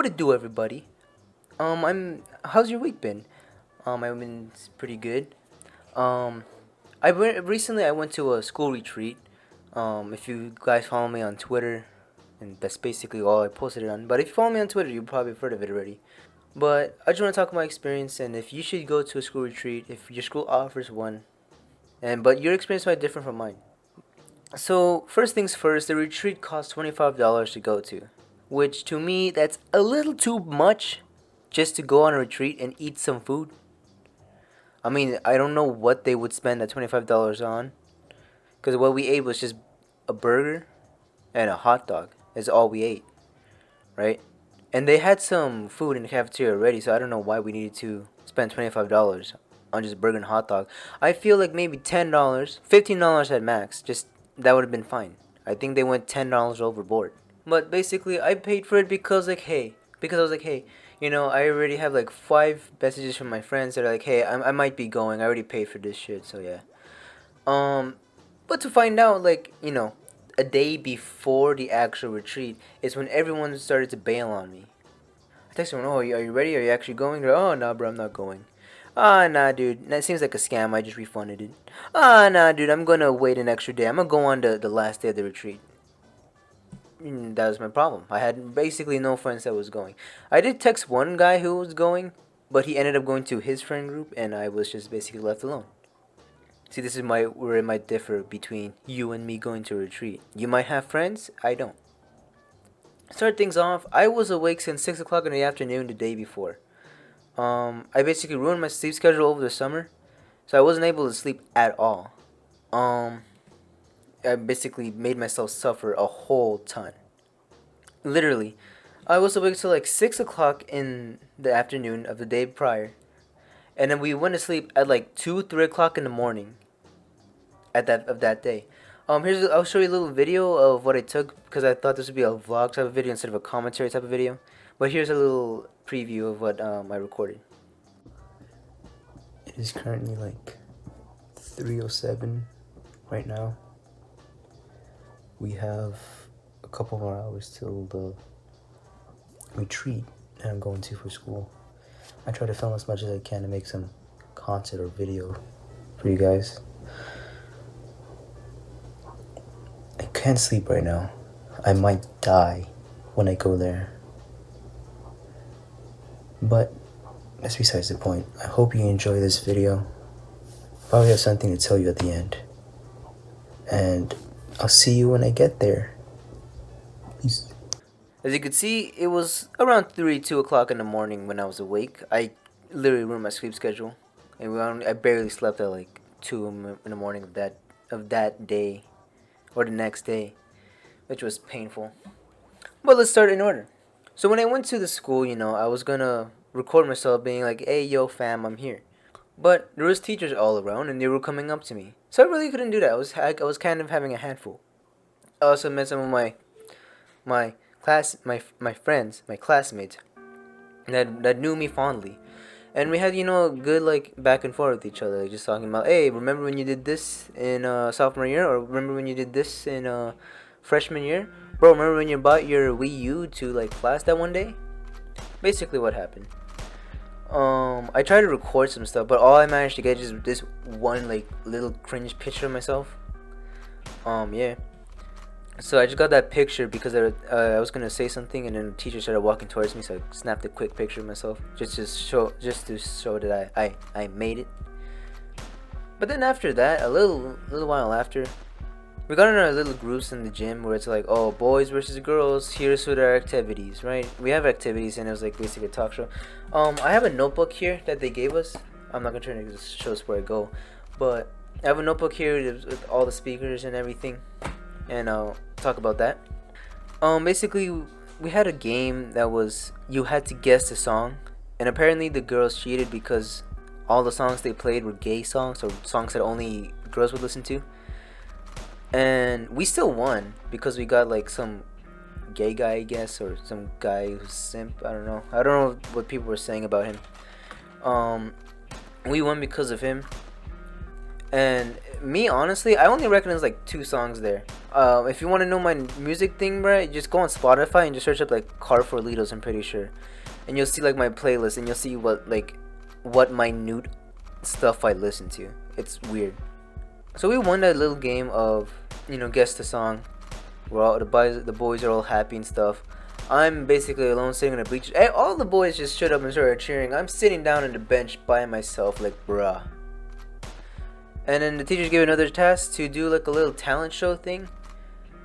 What it do, everybody? How's your week been? I've been pretty good. Um, recently I went to a school retreat. If you guys follow me on Twitter, and that's basically all I posted it on. But if you follow me on Twitter, you probably have heard of it already. But I just want to talk about my experience and if you should go to a school retreat, if your school offers one, and but your experience might differ from mine. So first things first, the retreat costs $25 to go to, which to me that's a little too much just to go on a retreat and eat some food. I mean, I don't know what they would spend that $25 on, because what we ate was just a burger and a hot dog. Is all we ate, right? And they had some food in the cafeteria already, so I don't know why we needed to spend $25 on just burger and hot dog. I feel like maybe $10, $15 at max, just that would have been fine. I think they went $10 overboard. But basically, I paid for it because I was like, hey, I already have like 5 messages from my friends that are like, hey, I might be going. I already paid for this shit, so yeah. Um, but to find out, like, a day before the actual retreat is when everyone started to bail on me. I text someone, oh, are you ready? Are you actually going? They're like, oh, nah, bro, I'm not going. Ah, nah, dude. That seems like a scam. I just refunded it. Ah, nah, dude. I'm gonna wait an extra day. I'm gonna go on the last day of the retreat. That was my problem. I had basically no friends that was going. I did text one guy who was going, but he ended up going to his friend group, and I was just basically left alone. See, this is where it might differ between you and me going to a retreat. You might have friends, I don't. Start things off. I was awake since 6 o'clock in the afternoon the day before. I basically ruined my sleep schedule over the summer, so I wasn't able to sleep at all. Um, I basically made myself suffer a whole ton. Literally, I was awake till like 6 o'clock in the afternoon of the day prior, and then we went to sleep at like 2, 3 o'clock in the morning of that day. I'll show you a little video of what I took because I thought this would be a vlog type of video instead of a commentary type of video. But here's a little preview of what I recorded. It is currently like 3:07 right now. We have a couple more hours till the retreat that I'm going to for school. I try to film as much as I can to make some content or video for you guys. I can't sleep right now. I might die when I go there. But that's besides the point. I hope you enjoy this video. Probably have something to tell you at the end. And I'll see you when I get there. Peace. As you can see, it was around 2 o'clock in the morning when I was awake. I literally ruined my sleep schedule. And I barely slept at like 2 in the morning of that day. Or the next day. Which was painful. But let's start in order. So when I went to the school, I was gonna record myself being like, hey, yo, fam, I'm here. But there was teachers all around, and they were coming up to me. So I really couldn't do that. I was kind of having a handful. I also met some of my friends, my classmates, that knew me fondly. And we had, a good, like, back and forth with each other. Like, just talking about, hey, remember when you did this in sophomore year? Or remember when you did this in freshman year? Bro, remember when you bought your Wii U to, like, class that one day? Basically what happened. I tried to record some stuff, but all I managed to get is this one, like, little cringe picture of myself. Yeah. So I just got that picture because I was gonna say something, and then the teacher started walking towards me, so I snapped a quick picture of myself just to show that I made it. But then after that, a little while after, we got in our little groups in the gym where it's like, oh, boys versus girls, here's what our activities, right? We have activities, and it was like basically a talk show. I have a notebook here that they gave us. I'm not gonna try to show us where I go, but I have a notebook here with all the speakers and everything, and I'll talk about that. Basically, we had a game that was you had to guess the song, and apparently the girls cheated because all the songs they played were gay songs or songs that only girls would listen to. And we still won because we got like some gay guy, I guess, or some guy who's simp. I don't know what people were saying about him. We won because of him. And me, honestly, I only recognize like 2 songs there. If you want to know my music thing, bro, just go on Spotify and just search up like Car for Litos, I'm pretty sure. And you'll see like my playlist and you'll see what minute stuff I listen to. It's weird. So we won that little game of, guess the song. We're all the boys are all happy and stuff. I'm basically alone sitting on a bleachers. Hey, all the boys just stood up and started cheering. I'm sitting down on the bench by myself, like bruh. And then the teachers gave another task to do like a little talent show thing.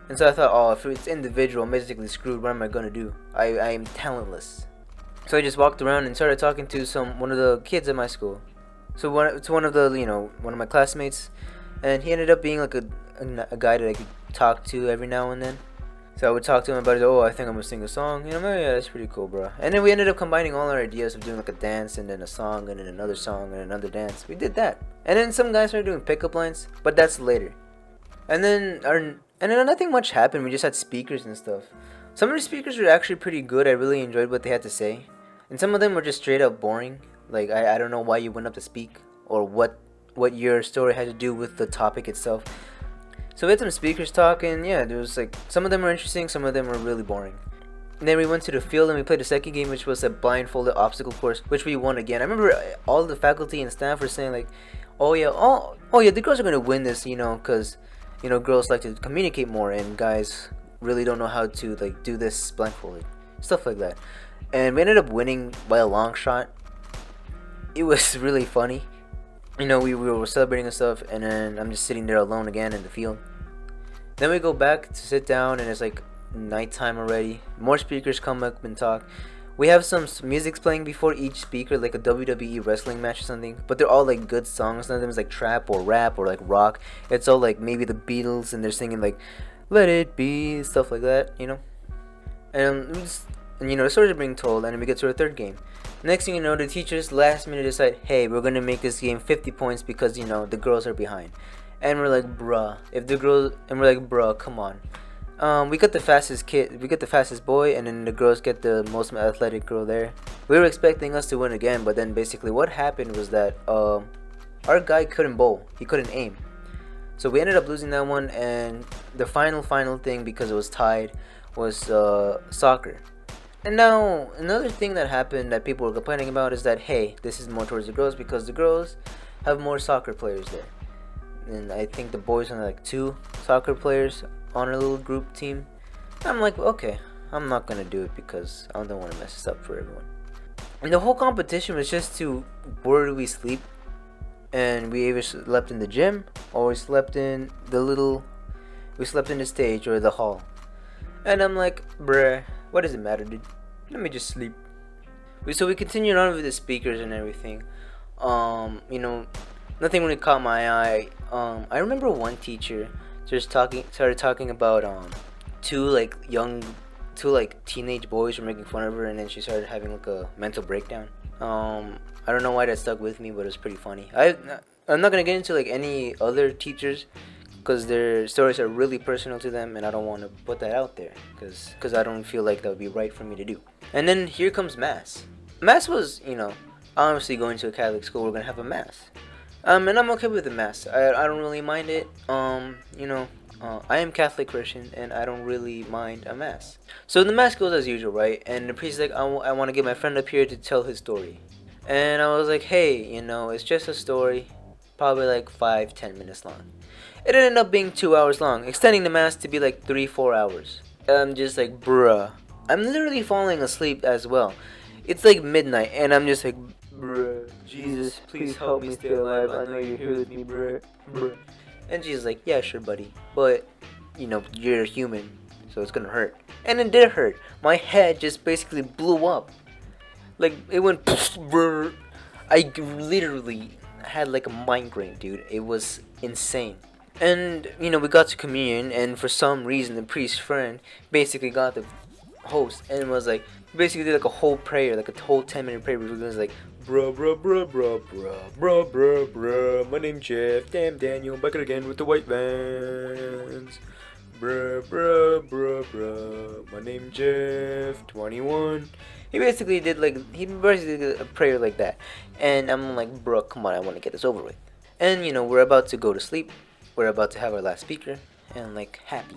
And so I thought, oh, if it's individual, I'm basically screwed. What am I gonna do? I am talentless. So I just walked around and started talking to one of the kids at my school. So one of the one of my classmates, and he ended up being like a guy that I could talk to every now and then. So I would talk to him about it. Oh, I think I'm gonna sing a song. Oh, yeah, that's pretty cool, bro. And then we ended up combining all our ideas of doing like a dance and then a song and then another song and another dance. We did that. And then some guys started doing pickup lines, but that's later. And then nothing much happened. We just had speakers and stuff. Some of the speakers were actually pretty good. I really enjoyed what they had to say. And some of them were just straight up boring. Like I don't know why you went up to speak or what your story had to do with the topic itself. So we had some speakers talking. Yeah, there was like some of them were interesting, some of them were really boring. And then we went to the field and we played the second game, which was a blindfolded obstacle course, which we won again. I remember all the faculty and staff were saying like, oh yeah, the girls are gonna win this, because girls like to communicate more and guys really don't know how to like do this blindfolded, stuff like that. And we ended up winning by a long shot. It was really funny. We were celebrating and stuff, and then I'm just sitting there alone again in the field. Then we go back to sit down, and it's like nighttime already. More speakers come up and talk. We have some music playing before each speaker, like a WWE wrestling match or something. But they're all like good songs. None of them is like trap or rap or like rock. It's all like maybe the Beatles, and they're singing like "Let It Be" stuff like that, And the stories are being told, and then we get to our third game. Next thing you know, the teachers last minute decide, hey, we're gonna make this game 50 points because the girls are behind. And we're like, bruh, come on. We got the fastest boy, and then the girls get the most athletic girl there. We were expecting us to win again, but then basically what happened was that our guy couldn't bowl, he couldn't aim. So we ended up losing that one, and the final thing, because it was tied, was soccer. And now, another thing that happened that people were complaining about is that, hey, this is more towards the girls because the girls have more soccer players there. And I think the boys have like 2 soccer players on a little group team. I'm like, okay, I'm not going to do it because I don't want to mess this up for everyone. And the whole competition was just to, where do we sleep? And we either slept in the gym or we slept in the stage or the hall. And I'm like, bruh, what does it matter, dude? Let me just sleep. So we continued on with the speakers and everything. Nothing really caught my eye. I remember one teacher started talking about 2 teenage boys were making fun of her, and then she started having like a mental breakdown. I don't know why that stuck with me, but it was pretty funny. I'm not gonna get into like any other teachers, because their stories are really personal to them, and I don't want to put that out there because I don't feel like that would be right for me to do. And then here comes mass. Mass was, obviously going to a Catholic school, we're gonna have a mass. And I'm okay with the mass. I don't really mind it. I am Catholic Christian, and I don't really mind a mass. So the mass goes as usual, right? And the priest is like, I want to get my friend up here to tell his story. And I was like, hey, it's just a story, probably like 5-10 minutes long. It ended up being 2 hours long, extending the mass to be like 3-4 hours. And I'm just like, bruh. I'm literally falling asleep as well. It's like midnight, and I'm just like, bruh, Jesus, please help me stay alive. I know you're here with me, bruh. And she's like, yeah, sure, buddy. But, you're human, so it's gonna hurt. And it did hurt. My head just basically blew up. Like, it went, bruh. I literally had like a migraine, dude. It was insane. And, we got to communion, and for some reason, the priest's friend basically got the host and was like, basically did like a whole prayer, like a whole 10-minute prayer. It was like, bruh, my name's Jeff, damn Daniel, back again with the white vans. Bruh, my name's Jeff, 21. He basically did a prayer like that. And I'm like, bro, come on, I want to get this over with. And we're about to go to sleep. We're about to have our last speaker, and like happy.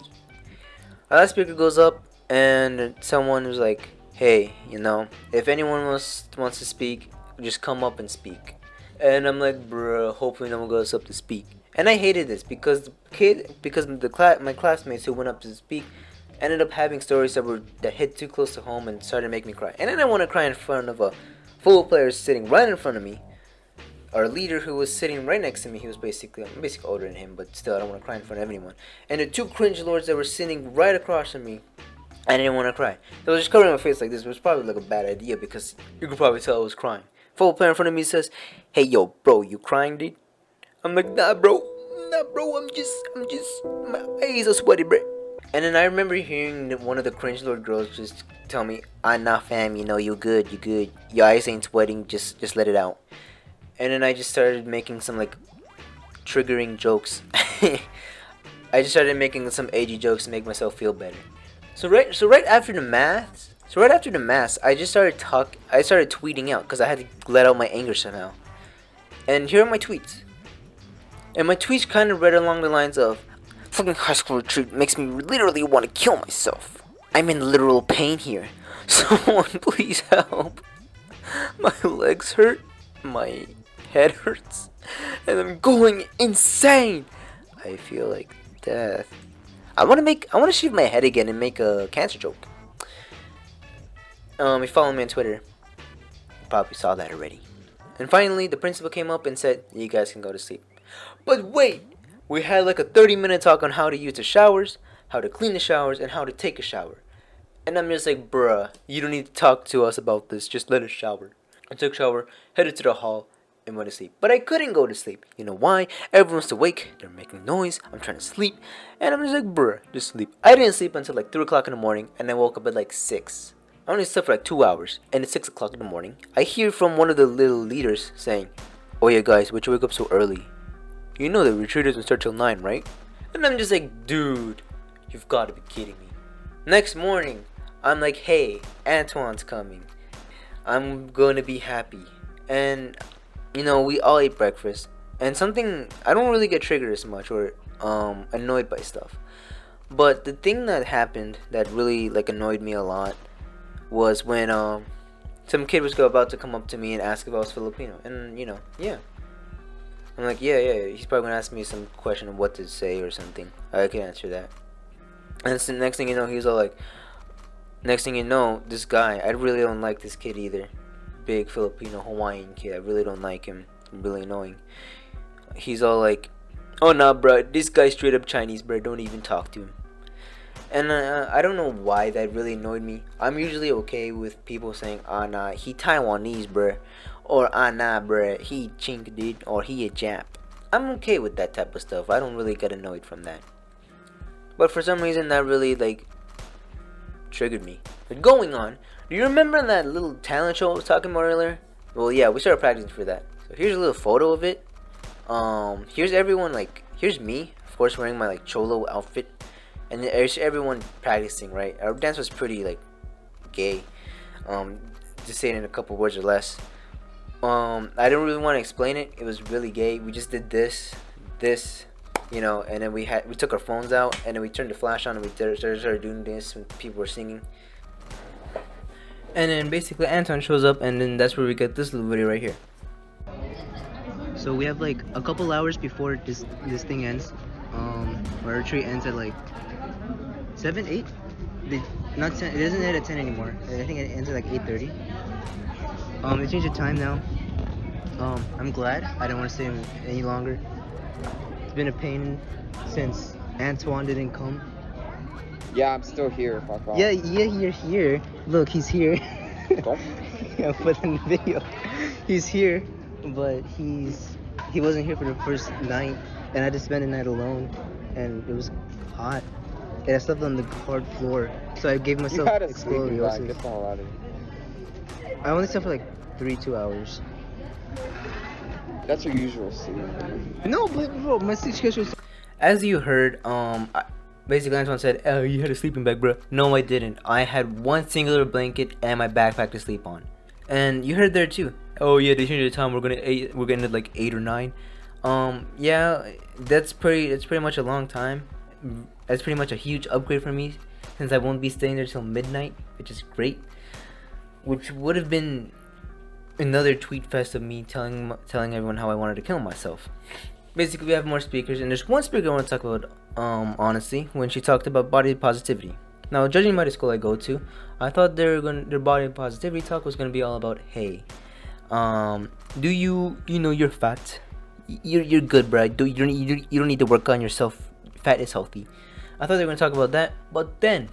Our last speaker goes up, and someone was like, "Hey, if anyone wants to speak, just come up and speak." And I'm like, "Bruh, hopefully no one goes up to speak." And I hated this because my classmates who went up to speak ended up having stories that hit too close to home and started making me cry. And I didn't want to cry in front of a full of players sitting right in front of me. Our leader, who was sitting right next to me, he was I'm basically older than him, but still, I don't want to cry in front of anyone. And the two cringe lords that were sitting right across from me, I didn't want to cry. So I was just covering my face like this. It was probably like a bad idea because you could probably tell I was crying. Full player in front of me says, "Hey, yo, bro, you crying, dude?" I'm like, "Nah, bro, I'm just, my eyes are sweaty, bro." And then I remember hearing one of the cringe lord girls just tell me, "Ah, nah, fam, you good, you good. Your eyes ain't sweating, just let it out." And then I just started making some like triggering jokes. I just started making some edgy jokes to make myself feel better. So right after the mass, I started tweeting out because I had to let out my anger somehow. And here are my tweets. And my tweets kind of read along the lines of, "Fucking high school retreat makes me literally want to kill myself. I'm in literal pain here. Someone please help. My legs hurt. My head hurts. And I'm going insane. I feel like death. I want to shave my head again and make a cancer joke." You follow me on Twitter. You probably saw that already. And finally, the principal came up and said, "You guys can go to sleep." But wait! We had like a 30-minute talk on how to use the showers, how to clean the showers, and how to take a shower. And I'm just like, "Bruh, you don't need to talk to us about this, just let us shower." I took a shower, headed to the hall, and went to sleep. But I couldn't go to sleep. You know why? Everyone's awake, they're making noise, I'm trying to sleep, and I'm just like, "Bruh, just sleep." I didn't sleep until like 3 o'clock in the morning, and I woke up at like 6. I only slept for like 2 hours, and at 6 o'clock in the morning, I hear from one of the little leaders saying, "Oh yeah guys, why'd you wake up so early? You know the retreat doesn't start till 9, right?" And I'm just like, "Dude, you've got to be kidding me." Next morning, I'm like, "Hey, Antoine's coming. I'm gonna be happy." And, we all ate breakfast. And something, I don't really get triggered as much or annoyed by stuff. But the thing that happened that really like annoyed me a lot was when some kid was about to come up to me and ask if I was Filipino. And, yeah. I'm like, yeah. He's probably gonna ask me some question of what to say or something. I can answer that. And so next thing you know, he's all like, this guy, I really don't like this kid either. Big Filipino Hawaiian kid. I really don't like him. Really annoying. He's all like, "Oh nah, bro, this guy's straight up Chinese, bro. Don't even talk to him." And I don't know why that really annoyed me. I'm usually okay with people saying, "Ah nah, he Taiwanese, bruh," or "Ah nah, bruh, he chink, dude," or "he a Jap." I'm okay with that type of stuff. I don't really get annoyed from that. But for some reason, that really like triggered me. But going on, do you remember that little talent show I was talking about earlier? Well, yeah, we started practicing for that. So here's a little photo of it. Here's everyone here's me, of course, wearing my like cholo outfit. And there's everyone practicing, right? Our dance was pretty like gay. To say it in a couple words or less. I didn't really want to explain it. It was really gay. We just did this, and then we took our phones out, and then we turned the flash on, and we started doing this when people were singing. And then basically Anton shows up, and then that's where we get this little video right here. So we have like a couple hours before this thing ends. Our retreat ends at like 7, 8? Not 10. It doesn't end at 10 anymore. I think it ends at like 8:30. They changed the time now. I'm glad. I don't want to stay any longer. It's been a pain since Antoine didn't come. Yeah, I'm still here. Fuck off. Yeah, you're here. Look, he's here. Don't. Yeah, put in the video. He's here, but he wasn't here for the first night, and I had to spend the night alone, and it was hot. And I slept on the hard floor, so I gave myself You had a sleeping bag. scoliosis. Get the hell out of here. I only slept for like 2 hours. That's your usual sleep. No, but bro, my sleep schedule. As you heard, basically Antoine said, "Oh, you had a sleeping bag, bro." No, I didn't. I had one singular blanket and my backpack to sleep on. And you heard there too. "Oh yeah, they changed the time. We're gonna end at like 8 or 9." Yeah, that's pretty much a long time. That's pretty much a huge upgrade for me since I won't be staying there till midnight, which is great. Which would have been another tweet fest of me telling everyone how I wanted to kill myself. Basically, we have more speakers, and there's one speaker I want to talk about. Honestly, when she talked about body positivity. Now, judging by the school I go to, I thought their body positivity talk was gonna be all about, hey, do you know you're fat? You're good, bro. You don't need to work on yourself. Fat is healthy. I thought they were gonna talk about that, but then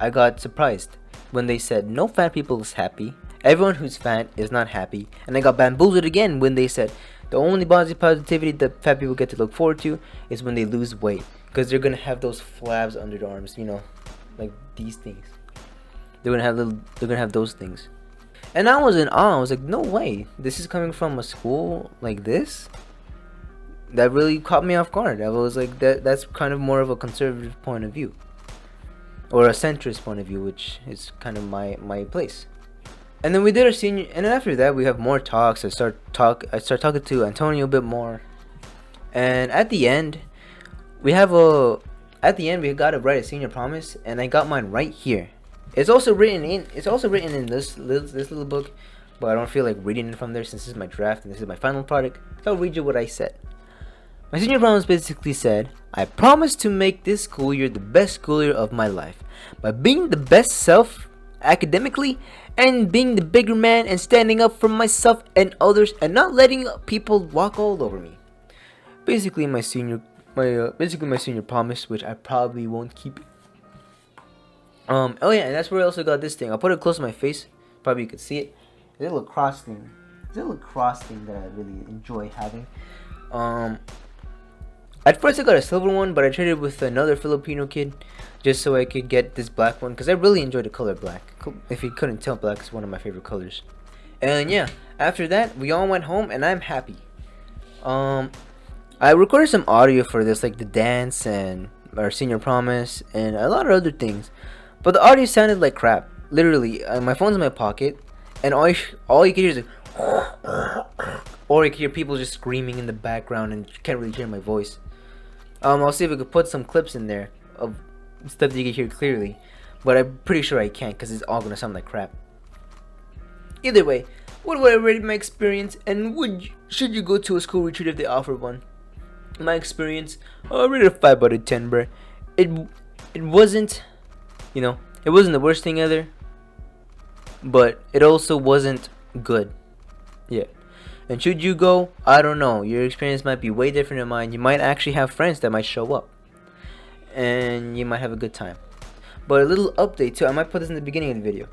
I got surprised when they said no fat people is happy. Everyone who's fat is not happy, and I got bamboozled again when they said the only body positivity that fat people get to look forward to is when they lose weight, because they're gonna have those flabs under their arms, like these things. They're gonna have those things. And I was in awe. I was like, no way. This is coming from a school like this? That really caught me off guard. I was like, that's kind of more of a conservative point of view. Or a centrist point of view, which is kind of my place. And then we did our senior, and then after that we have more talks. I start talking to Antonio a bit more. And at the end, we got to write a senior promise, and I got mine right here. It's also written in this little book, but I don't feel like reading it from there since this is my draft and this is my final product. So I'll read you what I said. My senior promise basically said, I promise to make this school year the best school year of my life by being the best self academically and being the bigger man and standing up for myself and others and not letting people walk all over me. Basically my senior promise, which I probably won't keep. Oh yeah, and that's where I also got this thing. I'll put it close to my face. Probably you could see it. It's a little cross thing. It's a little cross thing that I really enjoy having. At first I got a silver one, but I traded with another Filipino kid just so I could get this black one because I really enjoy the color black. If you couldn't tell, black is one of my favorite colors. And yeah, after that we all went home and I'm happy. I recorded some audio for this, like the dance and our senior promise and a lot of other things, but the audio sounded like crap. Literally, my phone's in my pocket, and all you can hear is like, or you can hear people just screaming in the background, and you can't really hear my voice. I'll see if I could put some clips in there of stuff that you can hear clearly, but I'm pretty sure I can't because it's all gonna sound like crap. Either way, what would I rate my experience, and should you go to a school retreat if they offer one? My experience, I rated a 5 out of 10, bro. It wasn't, it wasn't the worst thing ever, but it also wasn't good. Yeah. And should you go, I don't know. Your experience might be way different than mine. You might actually have friends that might show up, and you might have a good time. But a little update too. I might put this in the beginning of the video.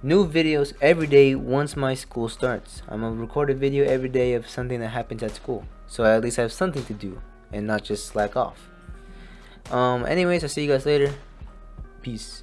New videos every day once my school starts. I'm gonna record a video every day of something that happens at school, so I at least have something to do and not just slack off. Anyways, I'll see you guys later. Peace.